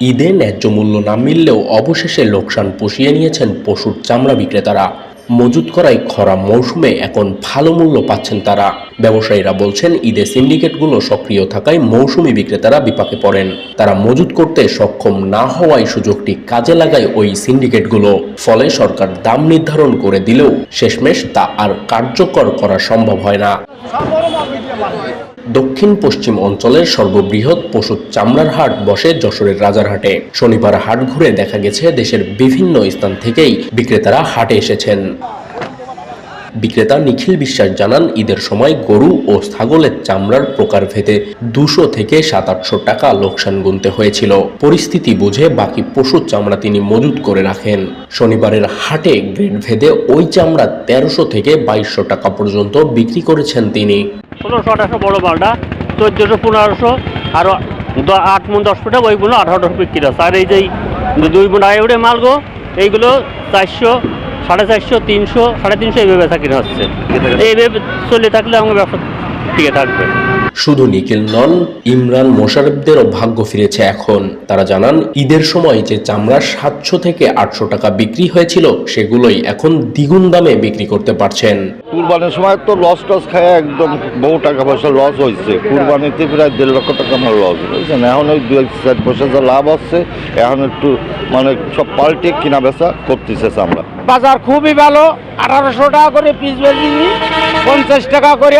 ঈদে ন্যায্য মূল্য না মিললেও অবশেষে লোকসান পুষিয়ে নিয়েছেন পশুর চামড়া বিক্রেতারা। মজুত করায় খরা মৌসুমে এখন ভালো মূল্য পাচ্ছেন তারা। ব্যবসায়ীরা বলছেন, ঈদে সিন্ডিকেটগুলো সক্রিয় থাকায় মৌসুমী বিক্রেতারা বিপাকে পড়েন। তারা মজুত করতে সক্ষম না হওয়ায় সুযোগটি কাজে লাগায় ওই সিন্ডিকেটগুলো। ফলে সরকার দাম নির্ধারণ করে দিলেও শেষমেশ তা আর কার্যকর করা সম্ভব হয় না। দক্ষিণ পশ্চিম অঞ্চলের সর্ববৃহৎ পশুর চামড়ার হাট বসে যশোরের রাজারহাটে। শনিবার হাট ঘুরে দেখা গেছে দেশের বিভিন্ন স্থান থেকেই বিক্রেতারা হাটে এসেছেন। বিক্রেতা নিখিল বিশ্বাস জানান, ঈদের সময় গরু ও ছাগলের চামড়ার প্রকারভেদে 200 থেকে 700-800 টাকা লোকসান গুনতে হয়েছিল। পরিস্থিতি বুঝে বাকি পশুর চামড়া তিনি মজুত করে রাখেন। শনিবারের হাটে গ্রেড ভেদে ওই চামড়া 1300 থেকে 2200 টাকা পর্যন্ত বিক্রি করেছেন তিনি। 1600-1800 বড় মালটা 1400-1500 আর 8 মণ 10 ফুটা ওইগুলো 1800 বিক্রি আছে। আর এই যে 2 মণ আইউরে মালগো এইগুলো 400, 450, 300, 350 এইভাবে বেচা কিনা হচ্ছে। এইভাবে চলে থাকলে আমার ব্যবসা টিকে থাকবে। শুধু নিখিল নন, ইমরান মোশাররফদেরও ভাগ্য ফিরেছে এখন। তারা জানান, ঈদের সময় যে চামড়া 700 থেকে 800 টাকা বিক্রি হয়েছিল সেগুলোই এখন দ্বিগুণ দামে বিক্রি করতে পারছেন। কুরবানির সময় তো লস খায় একদম বহু টাকা পয়সা লস হয়েছে। কুরবানিতে প্রায় 1.5 লক্ষ টাকা আমার লস বুঝছেন। এখন ওই 2-4 পয়সা যা লাভ হচ্ছে, এখন একটু সব পাল্টে কিনা বেচা করতেছে চামড়া। বাজার খুবই ভালো, 1800 টাকা করে পিস বেচি, 50 টাকা করে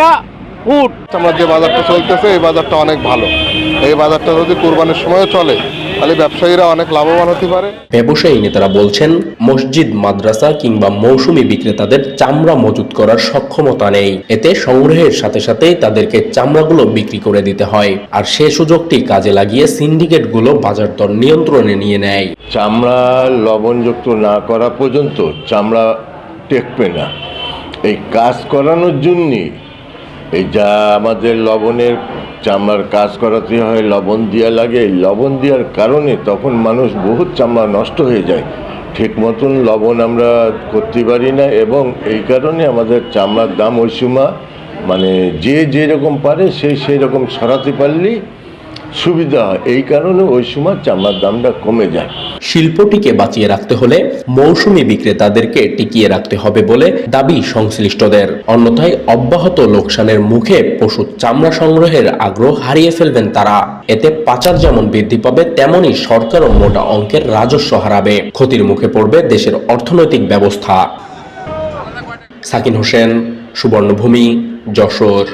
ফুট। আমরা যে বাজারটা চলতেছে এই বাজারটা অনেক ভালো। এই বাজারটা যদি কুরবানির সময় চলে তাহলে ব্যবসায়ীরা অনেক লাভবান হতে পারে। ব্যবসায়ী নেতারা বলছেন, মসজিদ, মাদ্রাসা কিংবা মৌসুমী বিক্রেতাদের চামড়া মজুত করার সক্ষমতা নেই। এতে সংগ্রহের সাথে সাথেই তাদেরকে চামড়াগুলো বিক্রি করে দিতে হয়। আর সে সুযোগটি কাজে লাগিয়ে সিন্ডিকেটগুলো বাজার দর নিয়ন্ত্রণে নিয়ে নেয়। চামড়া লবণযুক্ত না করা পর্যন্ত চামড়া টেকবে না। এই কাজ করানোর জন্যে এই যা আমাদের লবণের চামড়ার কাজ করাতে হয়, লবণ দেওয়া লাগে। এই লবণ দেওয়ার কারণে তখন মানুষ বহুত চামড়া নষ্ট হয়ে যায়। ঠিক মতন লবণ আমরা করতে পারি না এবং এই কারণে আমাদের চামড়ার দাম ওই সময় যে যেরকম পারে সেই রকম সরাতে পারলেই সুবিধা হয়। এই কারণে ওই সময় চামড়ার দামটা কমে যায়। শিল্পটিকে বাঁচিয়ে রাখতে হলে মৌসুমী বিক্রেতাদেরকে টিকিয়ে রাখতে হবে বলে দাবি সংশ্লিষ্টদের। অন্যথায় অব্যাহত লোকসানের মুখে পশুর চামড়া সংগ্রহের আগ্রহ হারিয়ে ফেলবেন তারা। এতে পাচার যেমন বৃদ্ধি পাবে, তেমনই সরকারও মোটা অঙ্কের রাজস্ব হারাবে। ক্ষতির মুখে পড়বে দেশের অর্থনৈতিক ব্যবস্থা। সাকিন হোসেন, সুবর্ণভূমি, যশোর।